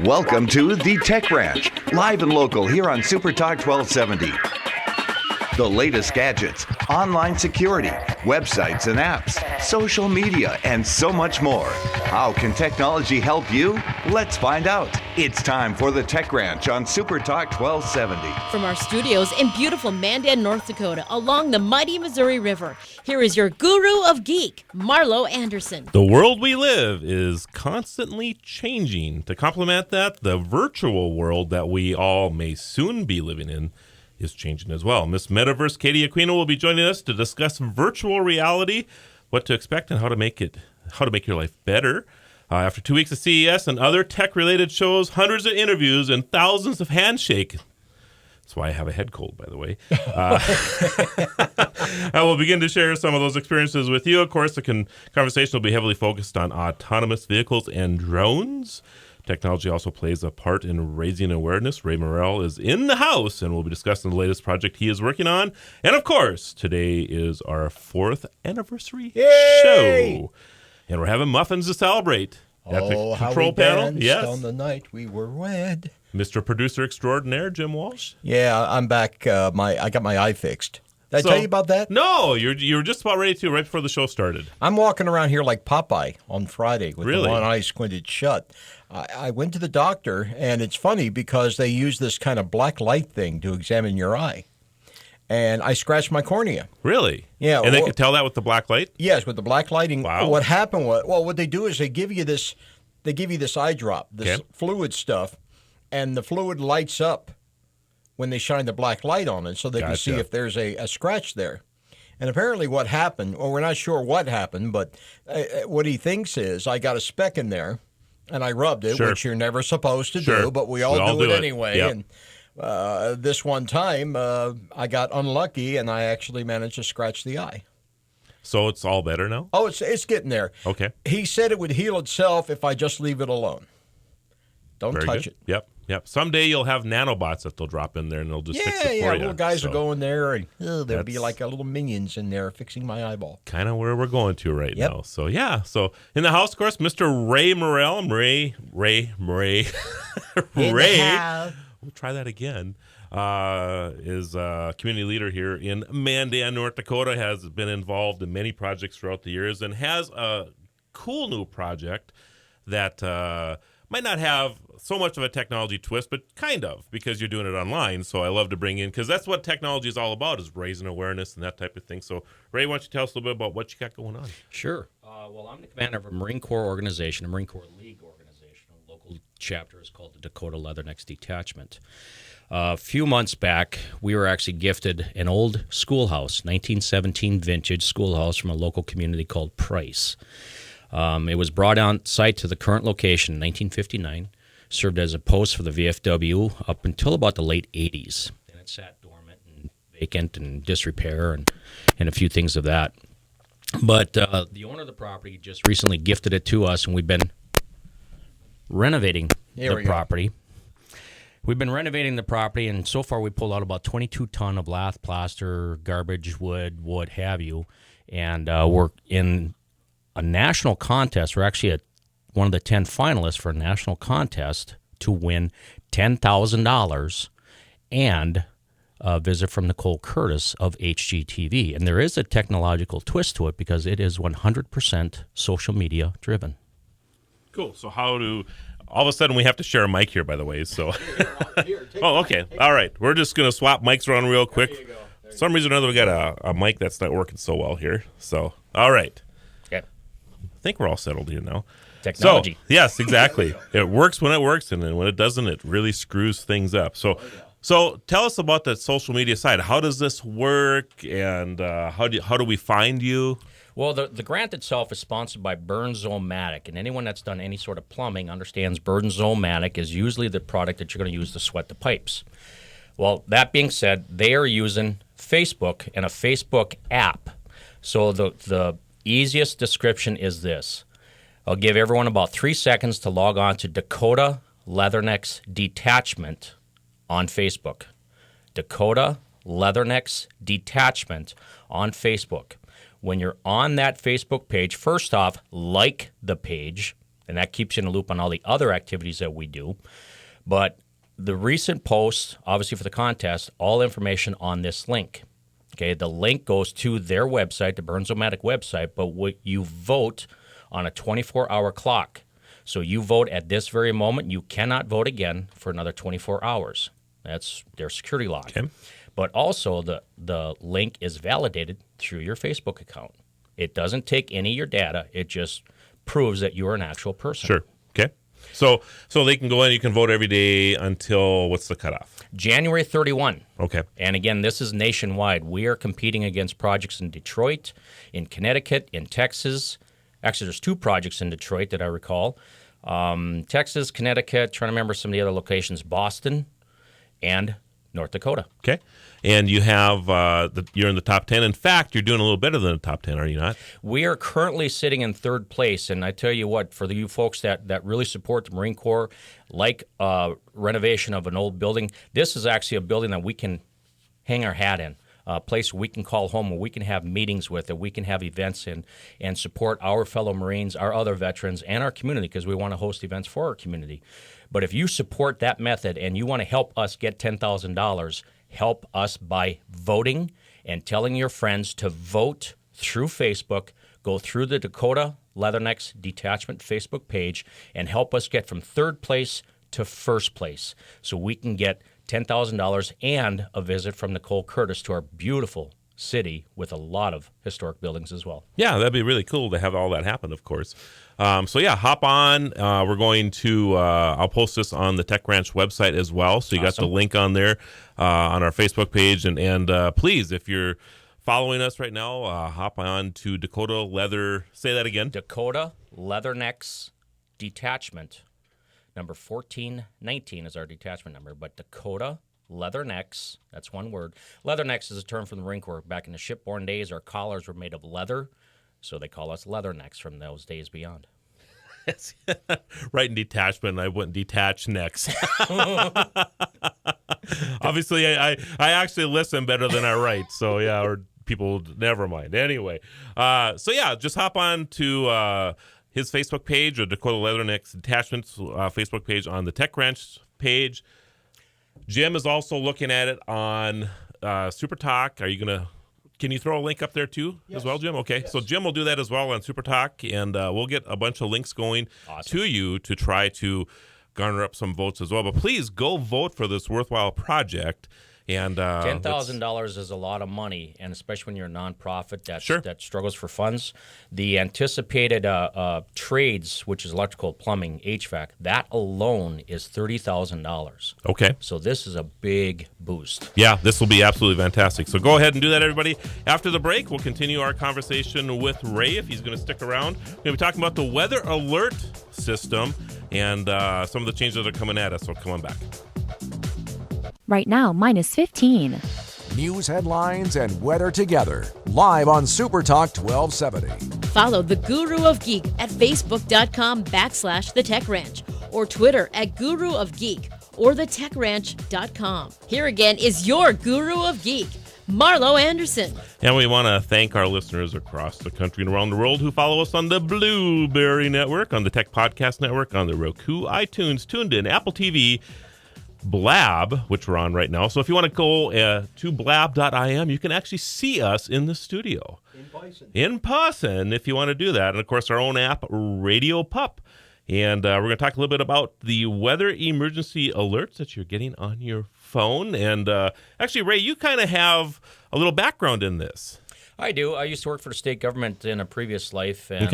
Welcome to The Tech Branch, live and local here on Super Talk 1270. The latest gadgets, online security, websites and apps, social media, and so much more. How can technology help you? Let's find out. It's time for The Tech Branch on Super Talk 1270. From our studios in beautiful Mandan, North Dakota, along the mighty Missouri River, here is your guru of geek, Marlo Anderson. The world we live is constantly changing. To complement that, the virtual world that we all may soon be living in is changing as well. Miss Metaverse Katie Aquino will be joining us to discuss virtual reality, what to expect, and how to make your life better. After 2 weeks of CES and other tech-related shows, hundreds of interviews, and thousands of handshake. That's why I have a head cold, by the way. I will begin to share some of those experiences with you. Of course, the conversation will be heavily focused on autonomous vehicles and drones. Technology also plays a part in raising awareness. Ray Morrell is in the house, and we'll be discussing the latest project he is working on. And, of course, today is our 4th anniversary show. And we're having muffins to celebrate at the control panel. Yes, on the night we were wed. Mr. Producer Extraordinaire, Jim Walsh. Yeah, I'm back. I got my eye fixed. Did I tell you about that? No, you were just about ready to, right before the show started. I'm walking around here like Popeye on Friday with Really? the one eye squinted shut. I went to the doctor, and it's funny because they use this kind of black light thing to examine your eye. And I scratched my cornea. Really? Yeah. And they could tell that with the black light? Yes, with the black lighting. Wow. What happened was, what they do is they give you this eye drop, this fluid stuff, and the fluid lights up when they shine the black light on it so they can see if there's a scratch there. And apparently what happened, well, we're not sure what happened, but what he thinks is I got a speck in there, and I rubbed it, which you're never supposed to do, but we all do it anyway. Yep. And this one time, I got unlucky, and I actually managed to scratch the eye. So it's all better now? Oh, it's getting there. Okay. He said it would heal itself if I just leave it alone. Don't touch it. Yep. Someday you'll have nanobots that they'll drop in there, and they'll just fix it for you. Little guys will go in there, and there'll be like a little minions in there fixing my eyeball. Kind of where we're going to right now. So, yeah. So, in the house, of course, Mr. Ray Morrell. Ray. We'll try that again. Is a community leader here in Mandan, North Dakota, has been involved in many projects throughout the years, and has a cool new project that might not have so much of a technology twist, but kind of, because you're doing it online. So I love to bring in, because that's what technology is all about, is raising awareness and that type of thing. So, Ray, why don't you tell us a little bit about what you got going on? Sure. Well, I'm the commander of a Marine Corps organization, a Marine Corps League organization. A local chapter is called the Dakota Leathernecks Detachment. A few months back, we were actually gifted an old schoolhouse, 1917 vintage schoolhouse from a local community called Price. It was brought on site to the current location in 1959, served as a post for the VFW up until about the late 80s. And it sat dormant and vacant and disrepair and a few things of that. But the owner of the property just recently gifted it to us, and we've been renovating the property. We've been renovating the property, and so far we pulled out about 22 ton of lath, plaster, garbage, wood, what have you. And we're in a national contest. We're actually one of the 10 finalists for a national contest to win $10,000 and a visit from Nicole Curtis of HGTV. And there is a technological twist to it because it is 100% social media driven. Cool. So all of a sudden we have to share a mic here, by the way. So, okay. All right. We're just going to swap mics around real quick. There you go. For some reason or another, we got a mic that's not working so well here. So, all right. Okay. I think we're all settled here now. Technology. So, yes, exactly. It works when it works, and then when it doesn't, it really screws things up. So tell us about the social media side. How does this work, and how do we find you? Well, the grant itself is sponsored by Burns-O-Matic, and anyone that's done any sort of plumbing understands Burns-O-Matic is usually the product that you're going to use to sweat the pipes. Well, that being said, they are using Facebook and a Facebook app. So the easiest description is this. I'll give everyone about 3 seconds to log on to Dakota Leathernecks Detachment on Facebook. Dakota Leathernecks Detachment on Facebook. When you're on that Facebook page, first off, like the page. and that keeps you in a loop on all the other activities that we do. But the recent posts, obviously for the contest, all information on this link. Okay, the link goes to their website, the Burns-O-Matic website, but you vote on a 24-hour clock. So you vote at this very moment. You cannot vote again for another 24 hours. That's their security lock. Okay. But also the link is validated through your Facebook account. It doesn't take any of your data. It just proves that you're an actual person. Sure. Okay. So they can go in, you can vote every day until, what's the cutoff? January 31. Okay. And again, this is nationwide. We are competing against projects in Detroit, in Connecticut, in Texas. Actually, there's 2 projects in Detroit that I recall. Texas, Connecticut, trying to remember some of the other locations, Boston, and North Dakota. Okay. And you have, you're in the top 10. In fact, you're doing a little better than the top 10, are you not? We are currently sitting in 3rd place. And I tell you what, for you folks that really support the Marine Corps, like renovation of an old building, this is actually a building that we can hang our hat in. A place we can call home, where we can have meetings with, that we can have events in, and support our fellow Marines, our other veterans, and our community, because we want to host events for our community. But if you support that method and you want to help us get $10,000, help us by voting and telling your friends to vote through Facebook. Go through the Dakota Leathernecks Detachment Facebook page and help us get from 3rd place to 1st place, so we can get $10,000 and a visit from Nicole Curtis to our beautiful city with a lot of historic buildings as well. Yeah, that'd be really cool to have all that happen, of course. So yeah, hop on. We're going to, I'll post this on the Tech Ranch website as well. So you got the link on there on our Facebook page. And please, if you're following us right now, hop on to Dakota Leather. Say that again. Dakota Leathernecks Detachment. Number 1419 is our detachment number, but Dakota Leathernecks, that's one word. Leathernecks is a term from the Marine Corps. Back in the shipborne days, our collars were made of leather, so they call us leathernecks from those days beyond. Right in detachment, I wouldn't detach necks. Obviously, I actually listen better than I write, so yeah, or people, never mind. Anyway, so yeah, just hop on to his Facebook page, or Dakota Leathernecks Detachment's Facebook page, on the Tech Ranch page. Jim is also looking at it on Super Talk. Can you throw a link up there too, as well, Jim? Okay, yes. So Jim will do that as well on Super Talk, and we'll get a bunch of links going to you to try to garner up some votes as well. But please go vote for this worthwhile project. And $10,000 is a lot of money, and especially when you're a nonprofit that struggles for funds. The anticipated trades, which is electrical, plumbing, HVAC, that alone is $30,000. Okay. So this is a big boost. Yeah, this will be absolutely fantastic. So go ahead and do that, everybody. After the break, we'll continue our conversation with Ray, if he's going to stick around. We're going to be talking about the weather alert system and some of the changes that are coming at us. So come on back. Right now, minus 15. News headlines and weather together. Live on Super Talk 1270. Follow the Guru of Geek at Facebook.com/The Tech Ranch or Twitter at Guru of Geek or TheTechRanch.com. Here again is your Guru of Geek, Marlo Anderson. And we want to thank our listeners across the country and around the world who follow us on the Blueberry Network, on the Tech Podcast Network, on the Roku, iTunes, TuneIn, Apple TV, Blab, which we're on right now. So if you want to go to blab.im, you can actually see us in the studio. In person, if you want to do that. And, of course, our own app, Radio Pup. And we're going to talk a little bit about the weather emergency alerts that you're getting on your phone. And actually, Ray, you kind of have a little background in this. I do. I used to work for the state government in a previous life and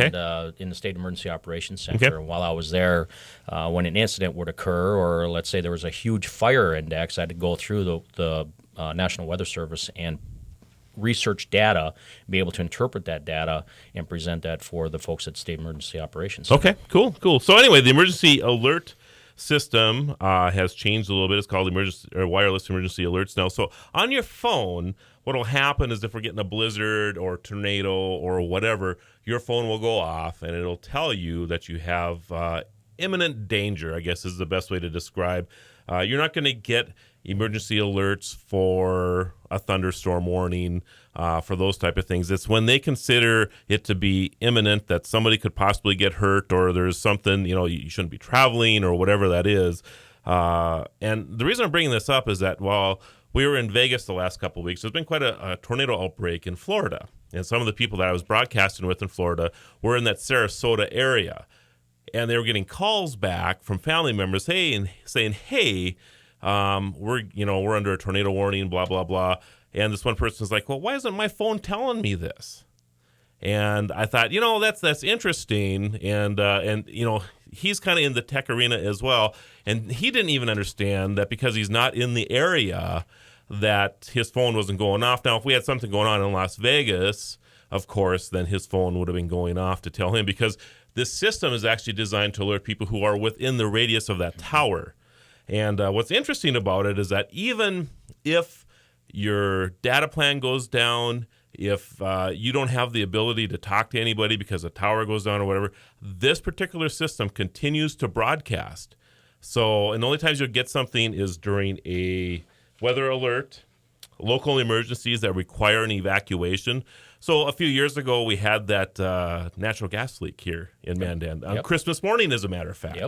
in the State Emergency Operations Center. While I was there, when an incident would occur, or let's say there was a huge fire index, I had to go through the National Weather Service and research data, be able to interpret that data, and present that for the folks at State Emergency Operations Center. Okay, cool. So anyway, the emergency alert system has changed a little bit. It's called wireless emergency alerts now. So on your phone, what will happen is if we're getting a blizzard or tornado or whatever, your phone will go off and it'll tell you that you have imminent danger, I guess is the best way to describe. You're not going to get emergency alerts for a thunderstorm warning, for those type of things. It's when they consider it to be imminent, that somebody could possibly get hurt, or there's something, you shouldn't be traveling or whatever that is. And the reason I'm bringing this up is that while we were in Vegas the last couple of weeks, there's been quite a tornado outbreak in Florida. And some of the people that I was broadcasting with in Florida were in that Sarasota area. And they were getting calls back from family members, saying, we're under a tornado warning, blah, blah, blah. And this one person was like, well, why isn't my phone telling me this? And I thought, that's interesting. And he's kind of in the tech arena as well. And he didn't even understand that because he's not in the area that his phone wasn't going off. Now, if we had something going on in Las Vegas, of course, then his phone would have been going off to tell him, because this system is actually designed to alert people who are within the radius of that tower. And what's interesting about it is that even if your data plan goes down, if you don't have the ability to talk to anybody because the tower goes down or whatever, this particular system continues to broadcast. So, and the only times you'll get something is during a weather alert, local emergencies that require an evacuation. So a few years ago, we had that natural gas leak here in Mandan on Christmas morning, as a matter of fact.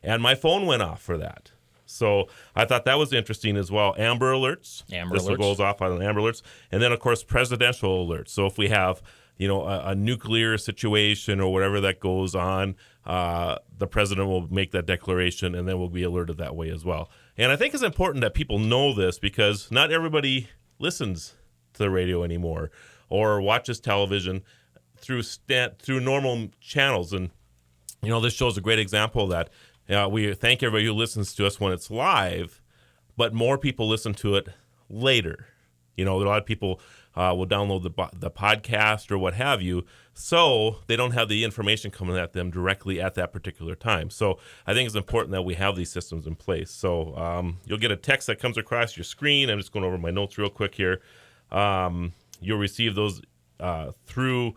And my phone went off for that. So I thought that was interesting as well. Amber alerts. This goes off on Amber alerts. And then, of course, presidential alerts. So if we have, a nuclear situation or whatever that goes on, the president will make that declaration, and then we'll be alerted that way as well. And I think it's important that people know this, because not everybody listens to the radio anymore or watches television through normal channels. And, this shows a great example of that. We thank everybody who listens to us when it's live, but more people listen to it later. A lot of people will download the podcast or what have you, so they don't have the information coming at them directly at that particular time. So I think it's important that we have these systems in place. So you'll get a text that comes across your screen. I'm just going over my notes real quick here. You'll receive those through...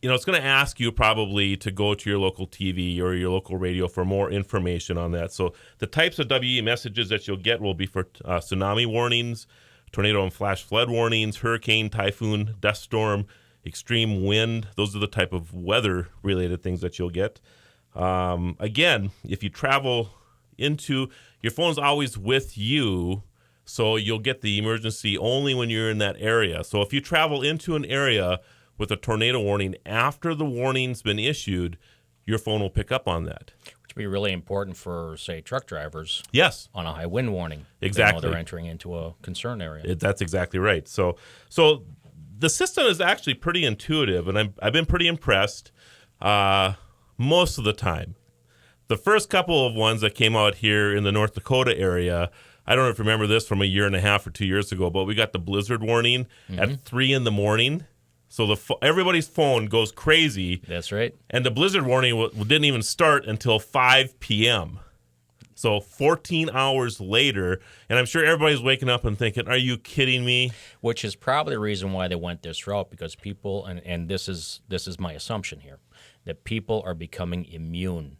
it's going to ask you probably to go to your local TV or your local radio for more information on that. So the types of WE messages that you'll get will be for tsunami warnings, tornado and flash flood warnings, hurricane, typhoon, dust storm, extreme wind. Those are the type of weather-related things that you'll get. Again, if you travel your phone's always with you, so you'll get the emergency only when you're in that area. So if you travel into an area with a tornado warning after the warning's been issued, your phone will pick up on that. Which would be really important for, say, truck drivers. Yes. On a high wind warning. Exactly. They know they're entering into a concern area. That's exactly right. So the system is actually pretty intuitive, and I've been pretty impressed most of the time. The first couple of ones that came out here in the North Dakota area, I don't know if you remember this from a year and a half or 2 years ago, but we got the blizzard warning at 3 a.m. So everybody's phone goes crazy. That's right. And the blizzard warning didn't even start until 5 p.m. So 14 hours later, and I'm sure everybody's waking up and thinking, are you kidding me? Which is probably the reason why they went this route, because people, and this is my assumption here, that people are becoming immune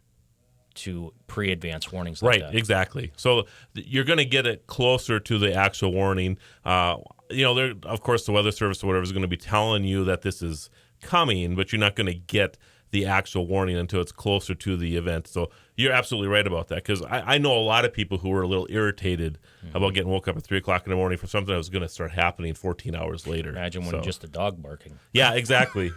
to pre-advance warnings like that. Right, exactly. So you're going to get it closer to the actual warning. Of course, the Weather Service or whatever is going to be telling you that this is coming, but you're not going to get the actual warning until it's closer to the event. So you're absolutely right about that, because I know a lot of people who were a little irritated about getting woke up at 3 o'clock in the morning for something that was going to start happening 14 hours later. Imagine when just a dog barking. Yeah, exactly.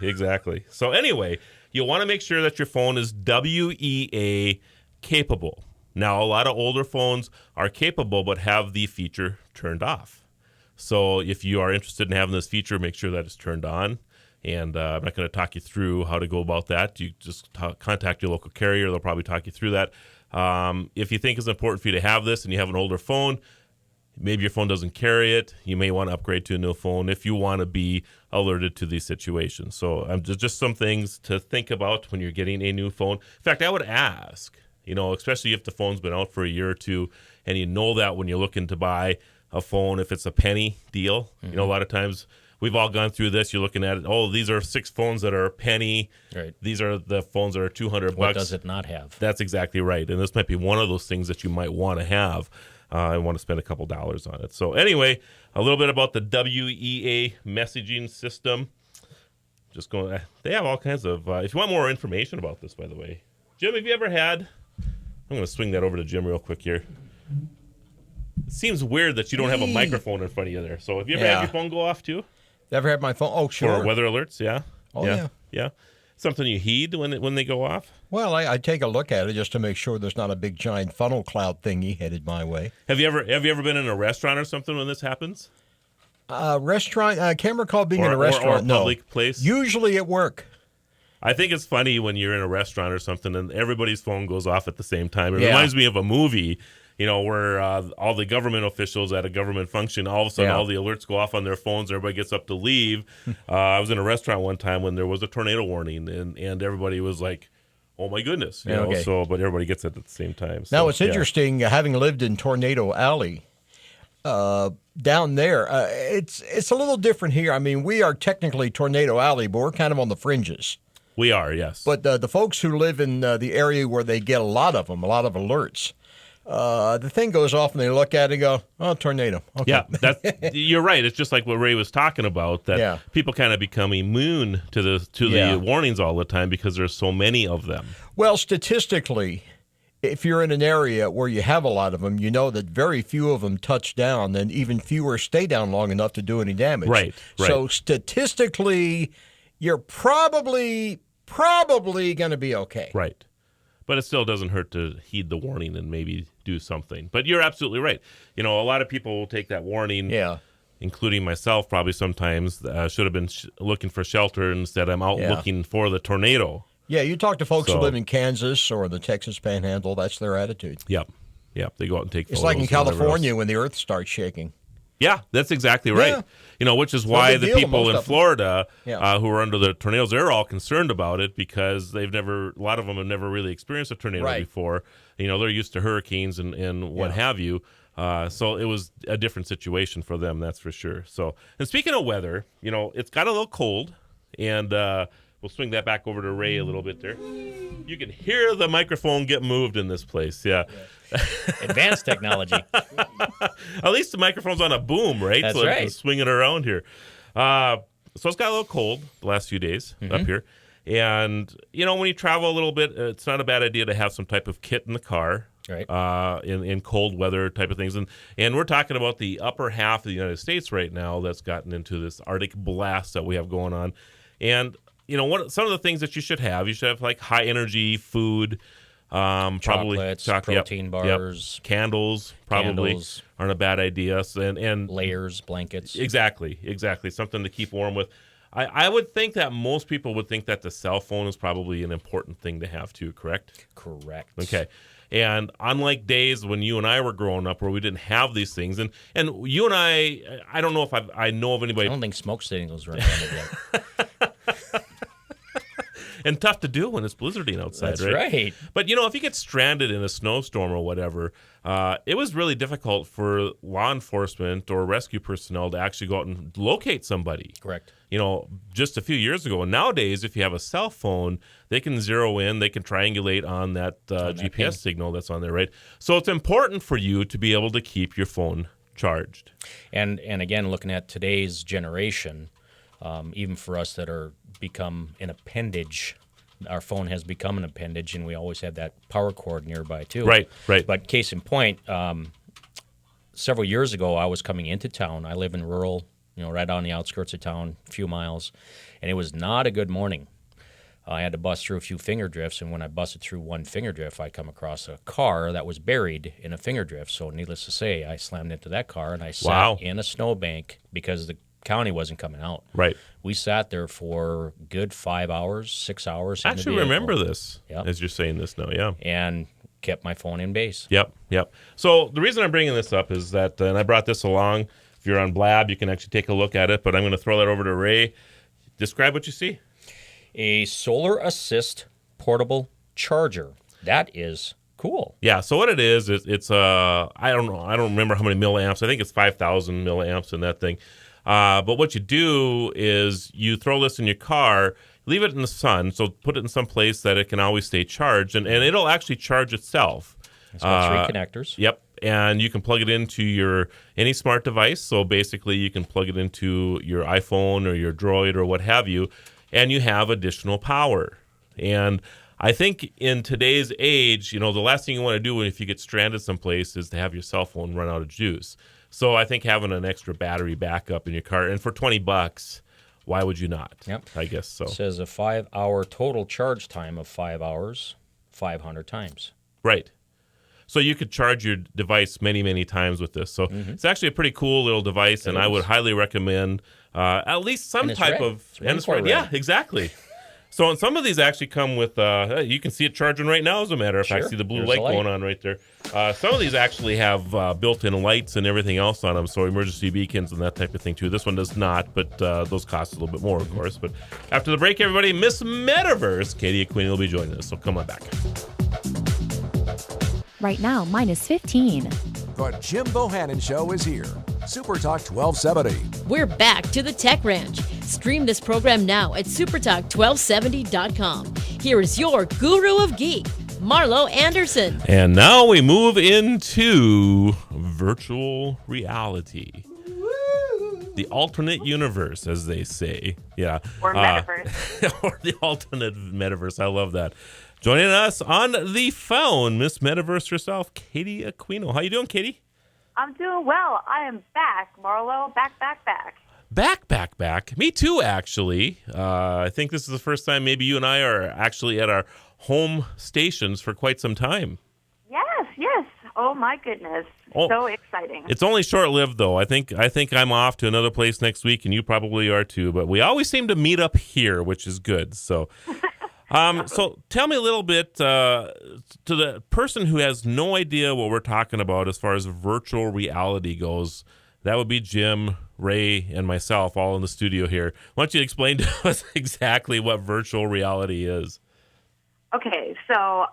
So anyway, you'll want to make sure that your phone is WEA capable. Now, a lot of older phones are capable but have the feature turned off. So if you are interested in having this feature, make sure that it's turned on. And I'm not going to talk you through how to go about that. You just contact your local carrier. They'll probably talk you through that. If you think it's important for you to have this and you have an older phone, maybe your phone doesn't carry it, you may want to upgrade to a new phone if you want to be alerted to these situations. So just some things to think about when you're getting a new phone. In fact, I would ask, especially if the phone's been out for a year or two, and you know that when you're looking to buy a phone, if it's a penny deal, a lot of times we've all gone through this. You're looking at it. Oh, these are 6 phones that are a penny. Right. These are the phones that are $200. What does it not have? That's exactly right. And this might be one of those things that you might want to have. I want to spend a couple dollars on it. So anyway, a little bit about the WEA messaging system. Just going. They have all kinds of. If you want more information about this, by the way, Jim, have you ever had? I'm going to swing that over to Jim real quick here. It seems weird that you don't have a microphone in front of you there. So have you ever had your phone go off too? Ever had my phone? Oh, sure. For weather alerts, yeah. Oh, yeah. Something you heed when they go off? Well, I take a look at it just to make sure there's not a big giant funnel cloud thingy headed my way. Have you ever been in a restaurant or something when this happens? Restaurant? I can't recall being in a restaurant. Or a public place? Usually at work. I think it's funny when you're in a restaurant or something and everybody's phone goes off at the same time. It reminds me of a movie, where all the government officials at a government function, all of a sudden all the alerts go off on their phones. Everybody gets up to leave. I was in a restaurant one time when there was a tornado warning, and everybody was like, oh, my goodness. But everybody gets it at the same time. So, now, it's interesting, having lived in Tornado Alley, down there, it's a little different here. I mean, we are technically Tornado Alley, but we're kind of on the fringes. We are, yes. But the folks who live in the area where they get a lot of alerts, the thing goes off and they look at it and go, oh, tornado. Okay. Yeah, you're right. It's just like what Ray was talking about, that people kind of become immune to the warnings all the time because there's so many of them. Well, statistically, if you're in an area where you have a lot of them, you know that very few of them touch down and even fewer stay down long enough to do any damage. Right. So statistically, you're probably going to be okay. Right. But it still doesn't hurt to heed the warning and maybe do something. But you're absolutely right. A lot of people will take that warning, including myself probably sometimes, should have been looking for shelter. Instead, I'm out looking for the tornado. Yeah, you talk to folks who live in Kansas or the Texas Panhandle, that's their attitude. Yep. They go out and take photos. It's like in California when the earth starts shaking. Yeah, that's exactly right. Yeah. Which is why the people in Florida who are under the tornadoes, they're all concerned about it because a lot of them have never really experienced a tornado before. They're used to hurricanes and what have you. So it was a different situation for them, that's for sure. So, and speaking of weather, it's got a little cold, and we'll swing that back over to Ray a little bit there. You can hear the microphone get moved in this place, Advanced technology. At least the microphone's on a boom, right? That's so right. It's swinging around here. So it's got a little cold the last few days up here. And, when you travel a little bit, it's not a bad idea to have some type of kit in the car. Right. In cold weather type of things. And we're talking about the upper half of the United States right now that's gotten into this Arctic blast that we have going on. And, some of the things that you should have like high energy food, chocolates, probably protein bars, candles probably aren't a bad idea. And layers, blankets. Exactly. Something to keep warm with. I would think that most people would think that the cell phone is probably an important thing to have too, correct? Correct. Okay. And unlike days when you and I were growing up where we didn't have these things, and you and I don't know if I know of anybody. I don't think smoke signals were invented yet. And tough to do when it's blizzarding outside, That's right. But, if you get stranded in a snowstorm or whatever, it was really difficult for law enforcement or rescue personnel to actually go out and locate somebody. Correct. Just a few years ago. And nowadays, if you have a cell phone, they can zero in, they can triangulate on that GPS signal that's on there, right? So it's important for you to be able to keep your phone charged. And again, looking at today's generation, even for us that are become an appendage, our phone has become an appendage, and we always have that power cord nearby too. Right. But case in point, several years ago, I was coming into town. I live in rural, right on the outskirts of town, a few miles, and it was not a good morning. I had to bust through a few finger drifts, and when I busted through one finger drift, I come across a car that was buried in a finger drift. So needless to say, I slammed into that car, and I sat in a snowbank because the county wasn't coming out. Right. We sat there for a good 5 hours, 6 hours. I actually remember this as you're saying this now, and kept my phone in base. Yep. So the reason I'm bringing this up is that, and I brought this along, if you're on Blab, you can actually take a look at it, but I'm going to throw that over to Ray. Describe what you see. A solar assist portable charger. That is cool. Yeah, so what it is, it's I don't know, I don't remember how many milliamps. I think it's 5,000 milliamps in that thing. But what you do is you throw this in your car, leave it in the sun, so put it in some place that it can always stay charged, and it'll actually charge itself. It's got 3 connectors. Yep, and you can plug it into any smart device. So basically, you can plug it into your iPhone or your Droid or what have you, and you have additional power. And I think in today's age, the last thing you want to do if you get stranded someplace is to have your cell phone run out of juice. So I think having an extra battery backup in your car, and for $20, why would you not? Yep. I guess so. It says a 5-hour total charge time of 5 hours, 500 times. Right. So you could charge your device many, many times with this. So it's actually a pretty cool little device, and I would highly recommend at least some type of... And it's red. Yeah, exactly. So some of these actually come with, you can see it charging right now, as a matter of fact. See the blue light going on right there. Some of these actually have built-in lights and everything else on them, so emergency beacons and that type of thing too. This one does not, but those cost a little bit more, of course. But after the break, everybody, Miss Metaverse, Katie Aquino will be joining us, so come on back. Right now, minus 15. The Jim Bohannon Show is here. Super Talk 1270. We're back to the Tech Ranch. Stream this program now at supertalk1270.com. Here is your guru of geek, Marlo Anderson. And now we move into virtual reality. The alternate universe, as they say. Yeah. Or metaverse. Or the alternate metaverse. I love that. Joining us on the phone, Miss Metaverse herself, Katie Aquino. How you doing, Katie? I'm doing well. I am back, Marlo. Back. Back. Me too, actually. I think this is the first time maybe you and I are actually at our home stations for quite some time. Yes. Oh, my goodness. So exciting. It's only short-lived, though. I think I'm off to another place next week, and you probably are too. But we always seem to meet up here, which is good. So... So tell me a little bit to the person who has no idea what we're talking about as far as virtual reality goes. That would be Jim, Ray, and myself all in the studio here. Why don't you explain to us exactly what virtual reality is? Okay, so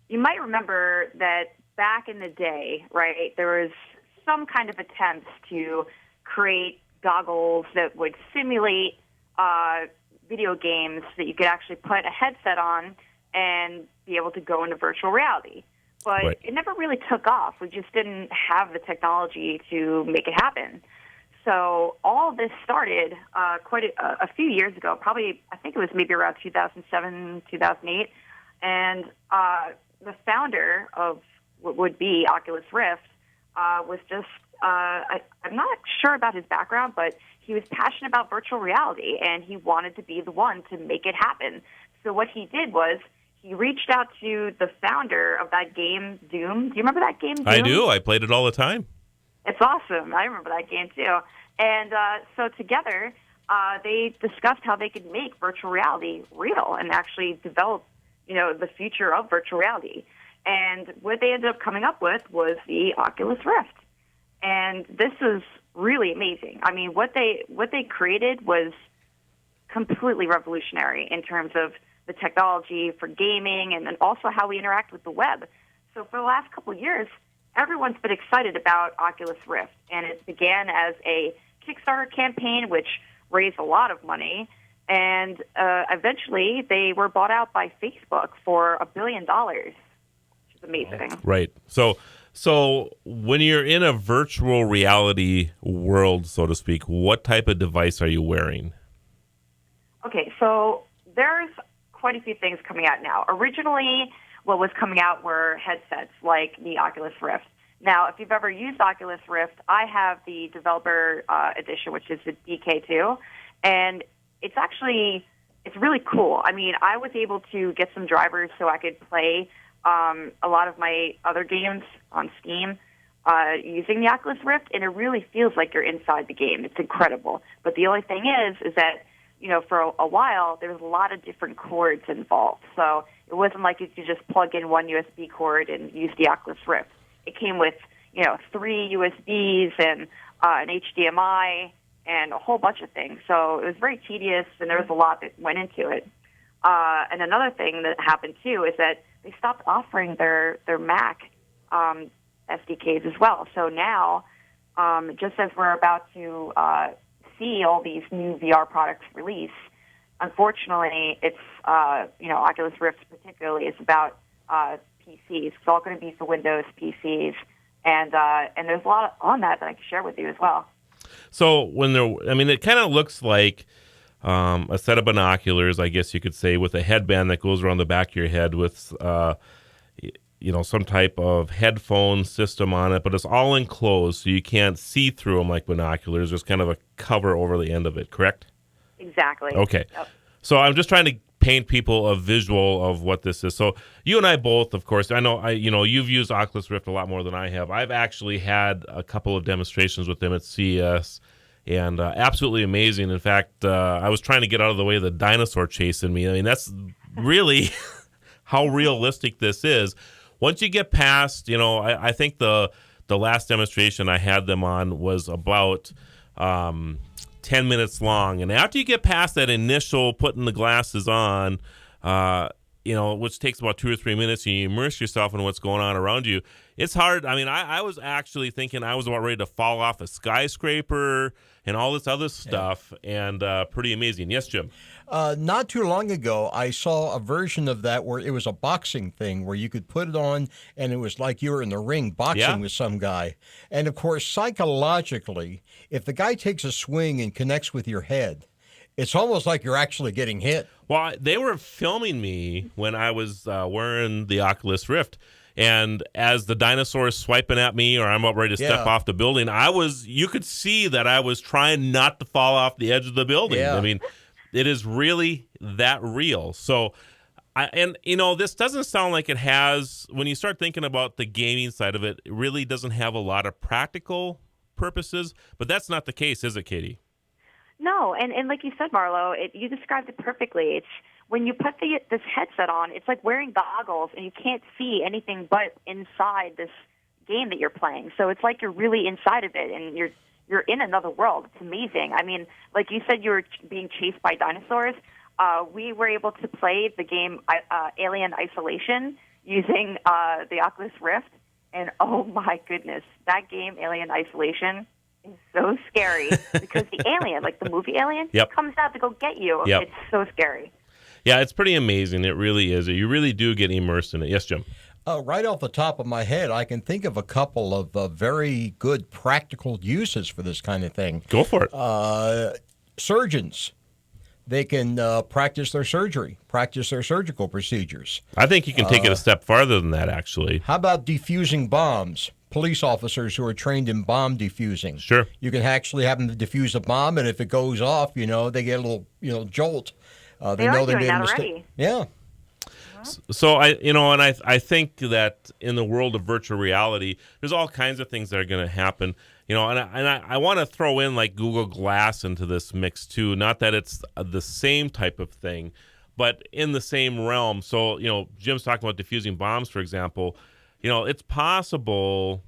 you might remember that back in the day, right, there was some kind of attempts to create goggles that would simulate video games that you could actually put a headset on and be able to go into virtual reality. But It never really took off. We just didn't have the technology to make it happen. So all of this started quite a few years ago, probably, I think it was maybe around 2007, 2008. And the founder of what would be Oculus Rift was just, I'm not sure about his background, but he was passionate about virtual reality, and he wanted to be the one to make it happen. So what he did was he reached out to the founder of that game, Doom. Do you remember that game, Doom? I do. I played it all the time. It's awesome. I remember that game, too. And so together, they discussed how they could make virtual reality real and actually develop, the future of virtual reality. And what they ended up coming up with was the Oculus Rift. And this is really amazing. I mean, what they created was completely revolutionary in terms of the technology for gaming and then also how we interact with the web. So for the last couple of years, everyone's been excited about Oculus Rift, and it began as a Kickstarter campaign, which raised a lot of money, and eventually they were bought out by Facebook for $1 billion, which is amazing. Right. So when you're in a virtual reality world, so to speak, what type of device are you wearing? Okay, so there's quite a few things coming out now. Originally, what was coming out were headsets like the Oculus Rift. Now, if you've ever used Oculus Rift, I have the developer edition, which is the DK2, and it's really cool. I mean, I was able to get some drivers so I could play a lot of my other games on Steam using the Oculus Rift, and it really feels like you're inside the game. It's incredible. But the only thing is that, for a while, there was a lot of different cords involved. So it wasn't like you could just plug in one USB cord and use the Oculus Rift. It came with, 3 USBs and an HDMI and a whole bunch of things. So it was very tedious, and there was a lot that went into it. And another thing that happened, too, is that they stopped offering their Mac SDKs as well. So now, just as we're about to see all these new VR products release, unfortunately, it's, Oculus Rift particularly is about PCs. It's all going to be for Windows PCs. And there's a lot on that I can share with you as well. So it kind of looks like a set of binoculars, I guess you could say, with a headband that goes around the back of your head with, some type of headphone system on it, but it's all enclosed, so you can't see through them like binoculars. There's kind of a cover over the end of it, correct? Exactly. Okay. Yep. So I'm just trying to paint people a visual of what this is. So you and I both, of course, I know you've used Oculus Rift a lot more than I have. I've actually had a couple of demonstrations with them at CES, and absolutely amazing. In fact, I was trying to get out of the way of the dinosaur chasing me. I mean, that's really how realistic this is. Once you get past, I think the last demonstration I had them on was about 10 minutes long. And after you get past that initial putting the glasses on, which takes about 2 or 3 minutes, and you immerse yourself in what's going on around you, it's hard. I mean, I was actually thinking I was about ready to fall off a skyscraper and all this other stuff, and pretty amazing. Yes, Jim? Not too long ago, I saw a version of that where it was a boxing thing where you could put it on, and it was like you were in the ring boxing with some guy. And, of course, psychologically, if the guy takes a swing and connects with your head, it's almost like you're actually getting hit. Well, they were filming me when I was wearing the Oculus Rift, and as the dinosaur is swiping at me, or I'm about ready to step off the building, you could see that I was trying not to fall off the edge of the building. Yeah. I mean, it is really that real. So, this doesn't sound like it has, when you start thinking about the gaming side of it, it really doesn't have a lot of practical purposes, but that's not the case, is it, Katie? No, and like you said, Marlo, you described it perfectly. It's when you put this headset on, it's like wearing goggles, and you can't see anything but inside this game that you're playing. So it's like you're really inside of it, and you're in another world. It's amazing. I mean, like you said, you were being chased by dinosaurs. We were able to play the game Alien Isolation using the Oculus Rift, and oh my goodness, that game Alien Isolation is so scary because the alien, like the movie Alien, comes out to go get you. Yep. It's so scary. Yeah, it's pretty amazing. It really is. You really do get immersed in it. Yes, Jim? Right off the top of my head, I can think of a couple of very good practical uses for this kind of thing. Go for it. Surgeons. They can practice their surgery, practice their surgical procedures. I think you can take it a step farther than that, actually. How about defusing bombs? Police officers who are trained in bomb defusing. Sure. You can actually have them defuse a bomb, and if it goes off, they get a little, jolt. They know they made a mistake. Already. Yeah. So I think that in the world of virtual reality, there's all kinds of things that are going to happen. And I want to throw in like Google Glass into this mix too. Not that it's the same type of thing, but in the same realm. So Jim's talking about defusing bombs, for example. It's possible,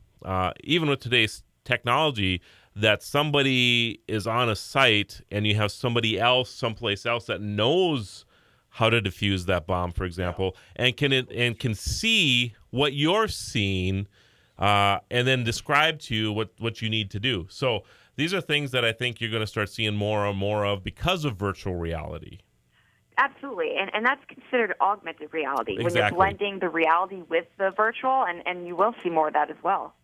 even with today's technology, that somebody is on a site and you have somebody else someplace else that knows how to defuse that bomb, for example, and can see what you're seeing, and then describe to you what you need to do. So these are things that I think you're going to start seeing more and more of because of virtual reality. Absolutely, and that's considered augmented reality. Exactly. When you're blending the reality with the virtual, and you will see more of that as well.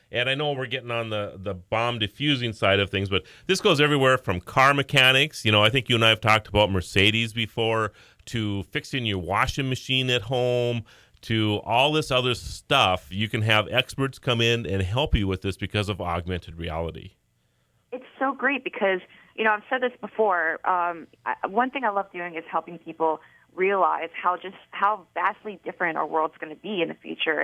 And I know we're getting on the bomb diffusing side of things, but this goes everywhere from car mechanics. I think you and I have talked about Mercedes before, to fixing your washing machine at home, to all this other stuff. You can have experts come in and help you with this because of augmented reality. It's so great because, I've said this before. One thing I love doing is helping people realize how vastly different our world's going to be in the future.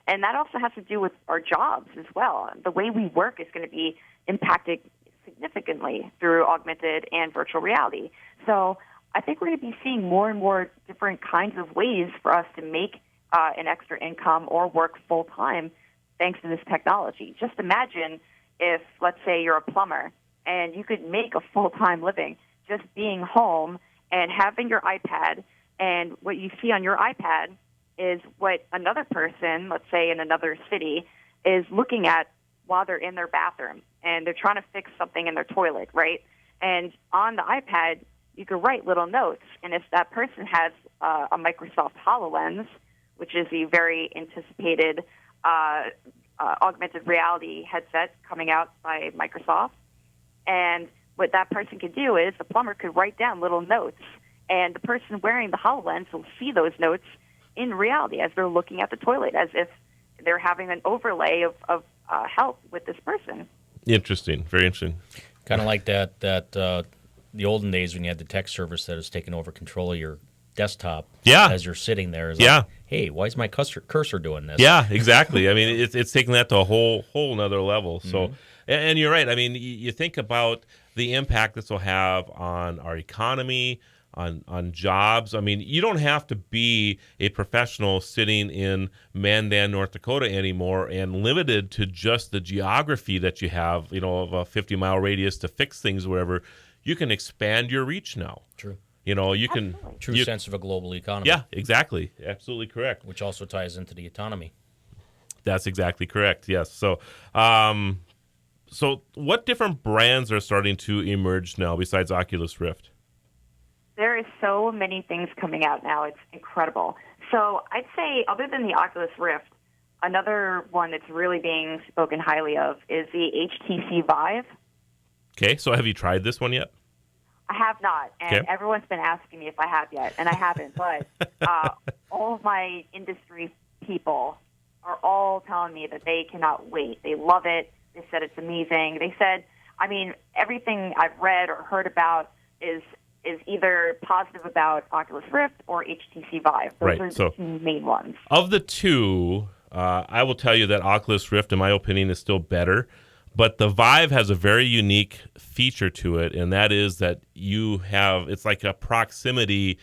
And that also has to do with our jobs as well. The way we work is going to be impacted significantly through augmented and virtual reality. So I think we're going to be seeing more and more different kinds of ways for us to make an extra income or work full-time thanks to this technology. Just imagine if, let's say, you're a plumber and you could make a full-time living just being home and having your iPad, and what you see on your iPad is what another person, let's say in another city, is looking at while they're in their bathroom and they're trying to fix something in their toilet, right? And on the iPad, you could write little notes. And if that person has a Microsoft HoloLens, which is the very anticipated augmented reality headset coming out by Microsoft, and what that person could do is the plumber could write down little notes, and the person wearing the HoloLens will see those notes in reality as they're looking at the toilet, as if they're having an overlay of help with this person. Interesting. Very interesting. Kind of like that the olden days when you had the tech service that has taken over control of your desktop as you're sitting there. Like, hey, why is my cursor doing this? Yeah, exactly. I mean, it's taking that to a whole nother level. So, and you're right. I mean, you think about the impact this will have on our economy, on jobs. I mean, you don't have to be a professional sitting in Mandan, North Dakota anymore and limited to just the geography that you have, of a 50-mile radius to fix things wherever. You can expand your reach now. True. You can... True sense of a global economy. Yeah, exactly. Absolutely correct. Which also ties into the autonomy. That's exactly correct, yes. So, so what different brands are starting to emerge now besides Oculus Rift? There is so many things coming out now. It's incredible. So I'd say, other than the Oculus Rift, another one that's really being spoken highly of is the HTC Vive. Okay, so have you tried this one yet? I have not, and everyone's been asking me if I have yet, and I haven't. But all of my industry people are all telling me that they cannot wait. They love it. They said it's amazing. They said, I mean, everything I've read or heard about is either positive about Oculus Rift or HTC Vive. Those are the two main ones. Of the two, I will tell you that Oculus Rift, in my opinion, is still better. But the Vive has a very unique feature to it, and that is that it's like a proximity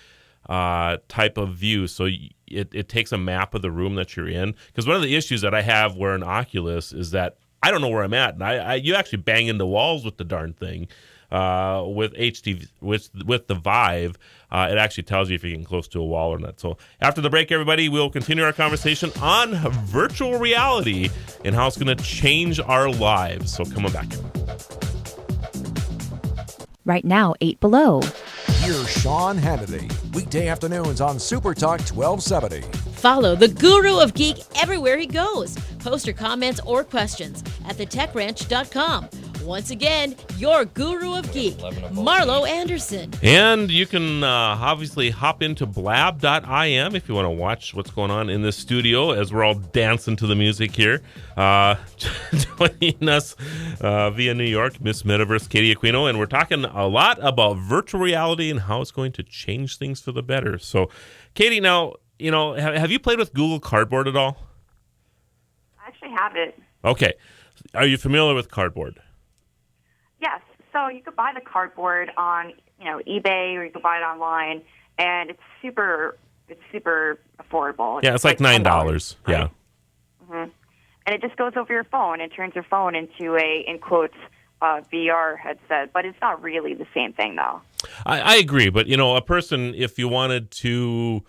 type of view. So it takes a map of the room that you're in. Because one of the issues that I have wearing Oculus is that I don't know where I'm at. And you actually bang into walls with the darn thing. With the Vive, it actually tells you if you're getting close to a wall or not. So after the break, everybody, we'll continue our conversation on virtual reality and how it's going to change our lives. So come on back. Right now, 8 below. Here's Sean Hannity, weekday afternoons on Super Talk 1270. Follow the Guru of Geek everywhere he goes. Post your comments or questions at thetechranch.com. Once again, your Guru of Geek, Marlo Anderson. And you can obviously hop into blab.im if you want to watch what's going on in this studio as we're all dancing to the music here. Joining us via New York, Miss Metaverse Katie Aquino, and we're talking a lot about virtual reality and how it's going to change things for the better. So, Katie, now, have you played with Google Cardboard at all? I actually have it. Okay. Are you familiar with Cardboard? Yes. So you could buy the cardboard on, eBay, or you could buy it online, and it's super affordable. Yeah, it's like $9. Right? Yeah. Mm-hmm. And it just goes over your phone and turns your phone into a, in quotes, VR headset, but it's not really the same thing, though. I agree, but a person, if you wanted to,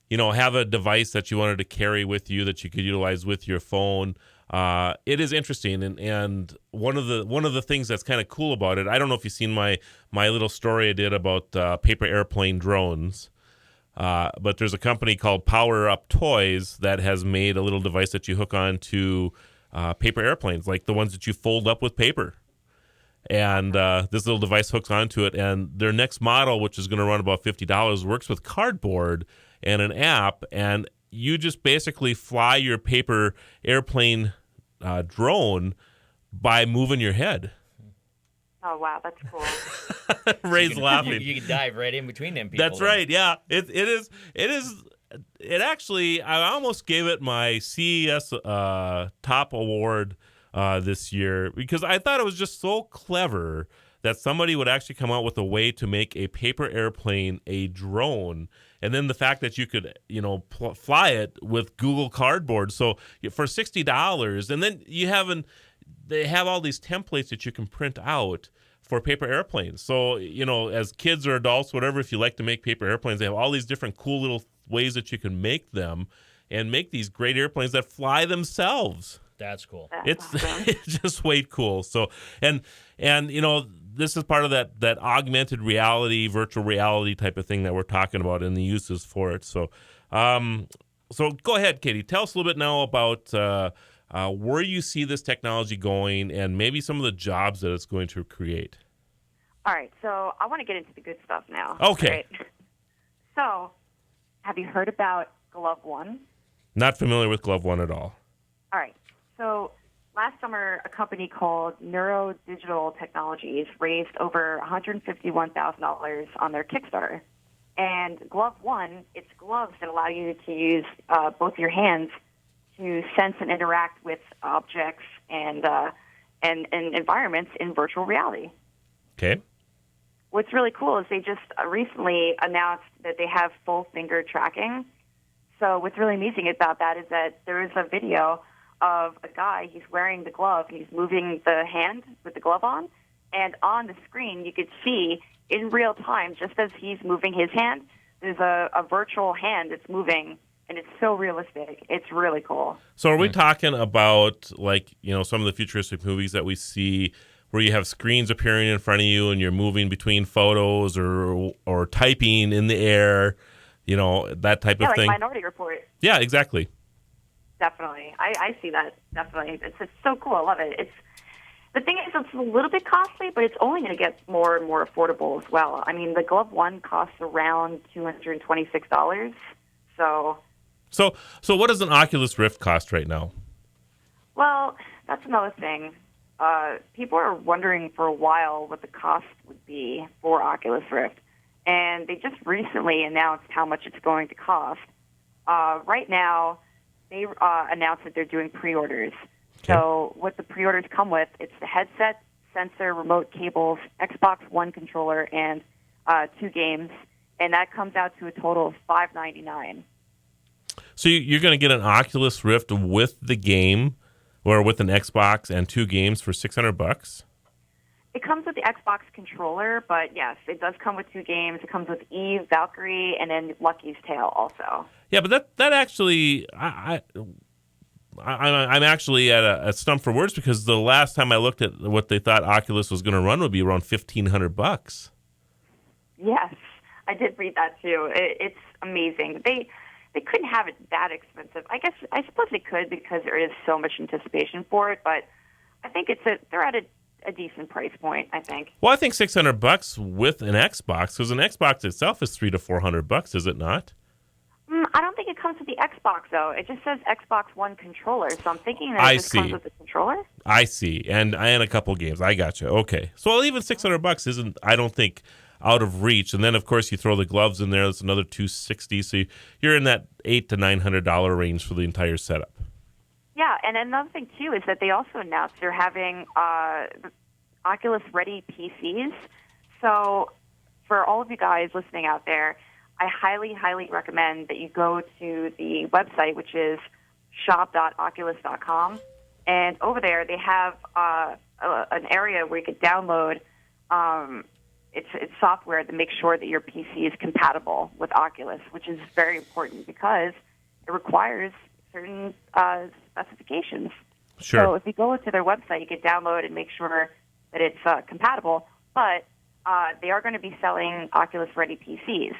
have a device that you wanted to carry with you that you could utilize with your phone. It is interesting, and one of the things that's kind of cool about it, I don't know if you've seen my little story I did about paper airplane drones, but there's a company called Power Up Toys that has made a little device that you hook on to paper airplanes, like the ones that you fold up with paper. And this little device hooks onto it, and their next model, which is going to run about $50, works with cardboard and an app, and you just basically fly your paper airplane drone by moving your head. Oh, wow, that's cool. Ray's laughing. You can dive right in between them people. That's right, yeah. It actually, I almost gave it my CES top award this year because I thought it was just so clever that somebody would actually come out with a way to make a paper airplane a drone. And then the fact that you could, fly it with Google Cardboard. So for $60, and then they have all these templates that you can print out for paper airplanes. So, as kids or adults, whatever, if you like to make paper airplanes, they have all these different cool little ways that you can make them and make these great airplanes that fly themselves. That's cool. It's just way cool. So, and this is part of that augmented reality, virtual reality type of thing that we're talking about and the uses for it. So, so go ahead, Katie. Tell us a little bit now about where you see this technology going and maybe some of the jobs that it's going to create. All right, so I want to get into the good stuff now. Okay. Right? So, have you heard about Glove One? Not familiar with Glove One at all. All right. So last summer, a company called Neuro Digital Technologies raised over $151,000 on their Kickstarter. And Glove One, it's gloves that allow you to use both your hands to sense and interact with objects and environments in virtual reality. Okay. What's really cool is they just recently announced that they have full finger tracking. So what's really amazing about that is that there is a video of a guy, he's wearing the glove, and he's moving the hand with the glove on, and on the screen you could see in real time, just as he's moving his hand, there's a virtual hand that's moving, and it's so realistic. It's really cool. So are we talking about, like, some of the futuristic movies that we see where you have screens appearing in front of you and you're moving between photos or typing in the air, that type of thing? Like Minority Report. Yeah, exactly. Definitely. I see that, definitely. It's so cool. I love it. The thing is, it's a little bit costly, but it's only going to get more and more affordable as well. I mean, the Glove One costs around $226. So what does an Oculus Rift cost right now? Well, that's another thing. People are wondering for a while what the cost would be for Oculus Rift, and they just recently announced how much it's going to cost. Right now, they announced that they're doing pre-orders. Okay. So what the pre-orders come with, it's the headset, sensor, remote cables, Xbox One controller, and 2 games, and that comes out to a total of $599. So you're going to get an Oculus Rift with the game, or with an Xbox and 2 games for $600? It comes with the Xbox controller, but yes, it does come with 2 games. It comes with Eve, Valkyrie, and then Lucky's Tale also. Yeah, but that actually, I'm actually at a stump for words, because the last time I looked at what they thought Oculus was going to run would be around $1,500. Yes, I did read that too. It's amazing. They couldn't have it that expensive. I suppose they could, because there is so much anticipation for it, but I think they're at a decent price point, I think. Well, I think $600 with an Xbox, because an Xbox itself is $300 to $400, is it not? I don't think it comes with the Xbox, though. It just says Xbox One controller, so I'm thinking that it just comes with the controller. I see, and a couple games. I got you. Okay, so even $600 isn't, I don't think, out of reach. And then, of course, you throw the gloves in there. That's another $260. So you're in that $800 to $900 range for the entire setup. Yeah, and another thing, too, is that they also announced they're having Oculus-ready PCs. So for all of you guys listening out there, I highly, highly recommend that you go to the website, which is shop.oculus.com. And over there, they have an area where you can download it's software to make sure that your PC is compatible with Oculus, which is very important because it requires certain specifications. Sure. So if you go to their website, you can download and make sure that it's compatible. But they are going to be selling Oculus-ready PCs.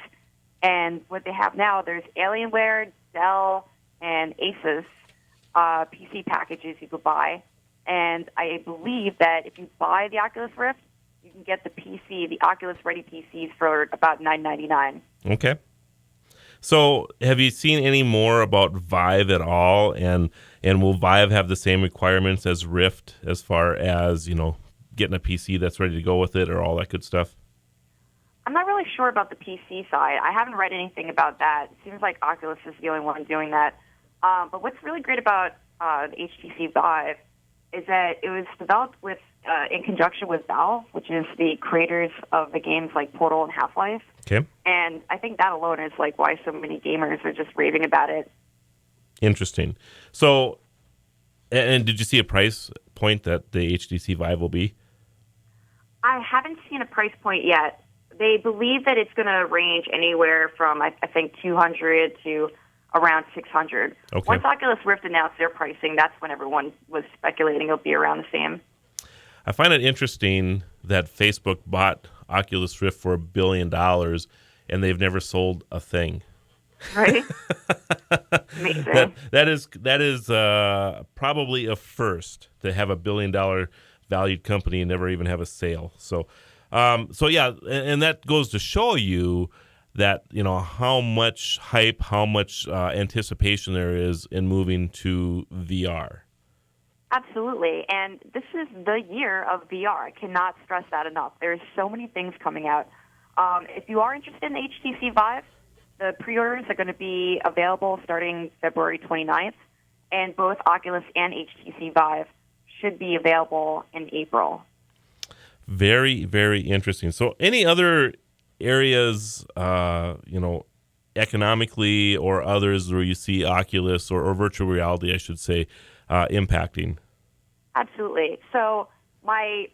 And what they have now, there's Alienware, Dell, and Asus PC packages you could buy. And I believe that if you buy the Oculus Rift, you can get the PC, the Oculus-ready PCs, for about $999. Okay. So have you seen any more about Vive at all? And will Vive have the same requirements as Rift as far as, getting a PC that's ready to go with it or all that good stuff? I'm not really sure about the PC side. I haven't read anything about that. It seems like Oculus is the only one doing that. But what's really great about the HTC Vive is that it was developed in conjunction with Valve, which is the creators of the games like Portal and Half-Life. Okay. And I think that alone is like why so many gamers are just raving about it. Interesting. So, and did you see a price point that the HTC Vive will be? I haven't seen a price point yet. They believe that it's going to range anywhere from, I think, $200 to around $600. Okay. Once Oculus Rift announced their pricing, that's when everyone was speculating it'll be around the same. I find it interesting that Facebook bought Oculus Rift for $1 billion, and they've never sold a thing. Right? Amazing. That is probably a first to have $1 billion valued company and never even have a sale. So yeah, and that goes to show you that, how much hype, how much anticipation there is in moving to VR. Absolutely. And this is the year of VR. I cannot stress that enough. There's so many things coming out. If you are interested in HTC Vive, the pre-orders are going to be available starting February 29th, and both Oculus and HTC Vive should be available in April. Very, very interesting. So any other areas, economically or others where you see Oculus or virtual reality, I should say, impacting? Absolutely. So one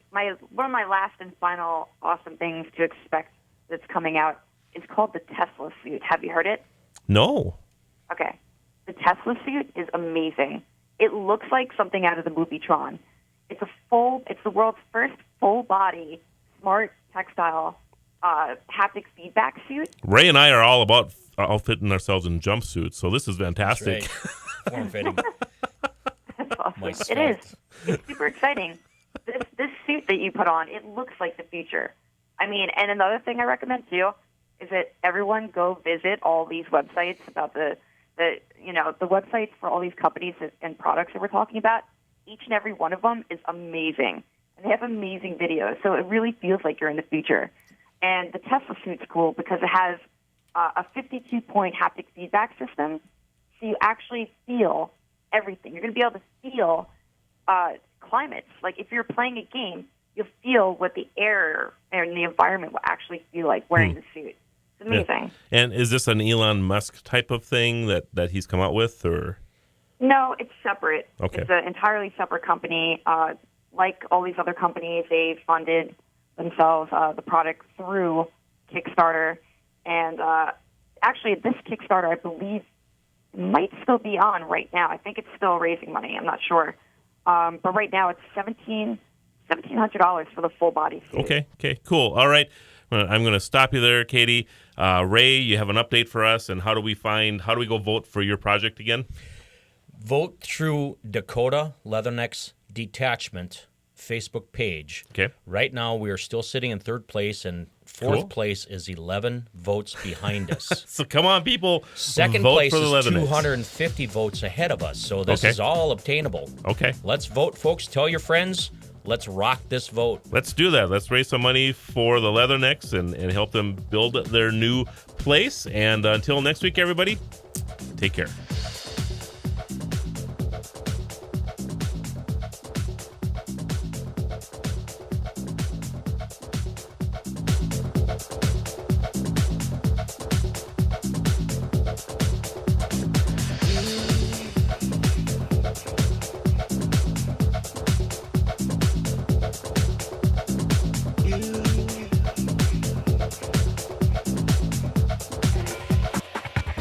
of my last and final awesome things to expect that's coming out is called the Tesla suit. Have you heard it? No. Okay. The Tesla suit is amazing. It looks like something out of the movie Tron. It's the world's first full body smart textile haptic feedback suit. Ray and I are all about outfitting ourselves in jumpsuits, so this is fantastic. That's right. Form-fitting. That's awesome. It is. It's super exciting. This suit that you put on, it looks like the future. I mean, and another thing I recommend too is that everyone go visit all these websites about the websites for all these companies and products that we're talking about. Each and every one of them is amazing, and they have amazing videos. So it really feels like you're in the future. And the Tesla suit's cool because it has a 52-point haptic feedback system, so you actually feel everything. You're going to be able to feel climates. Like if you're playing a game, you'll feel what the air and the environment will actually feel like wearing the suit. It's amazing. Yeah. And is this an Elon Musk type of thing that he's come out with, or? No, it's separate. Okay. It's an entirely separate company. Like all these other companies, they funded themselves the product through Kickstarter. And actually, this Kickstarter, I believe, might still be on right now. I think it's still raising money. I'm not sure. But right now, it's $1,700 for the full body suit. Okay, cool. All right. I'm going to stop you there, Katie. Ray, you have an update for us, and how do we go vote for your project again? Vote through Dakota Leatherneck's Detachment Facebook page. Okay. Right now, we are still sitting in third place, and fourth place is 11 votes behind us. So come on, people. Second vote place for the is Leathernecks. 250 votes ahead of us, so this is all obtainable. Okay. Let's vote, folks. Tell your friends. Let's rock this vote. Let's do that. Let's raise some money for the Leathernecks and help them build their new place. And until next week, everybody, take care.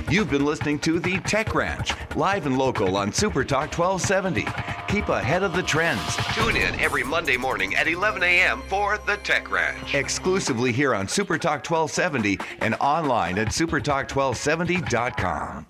You've been listening to The Tech Ranch, live and local on Super Talk 1270. Keep ahead of the trends. Tune in every Monday morning at 11 a.m. for The Tech Ranch. Exclusively here on Super Talk 1270 and online at supertalk1270.com.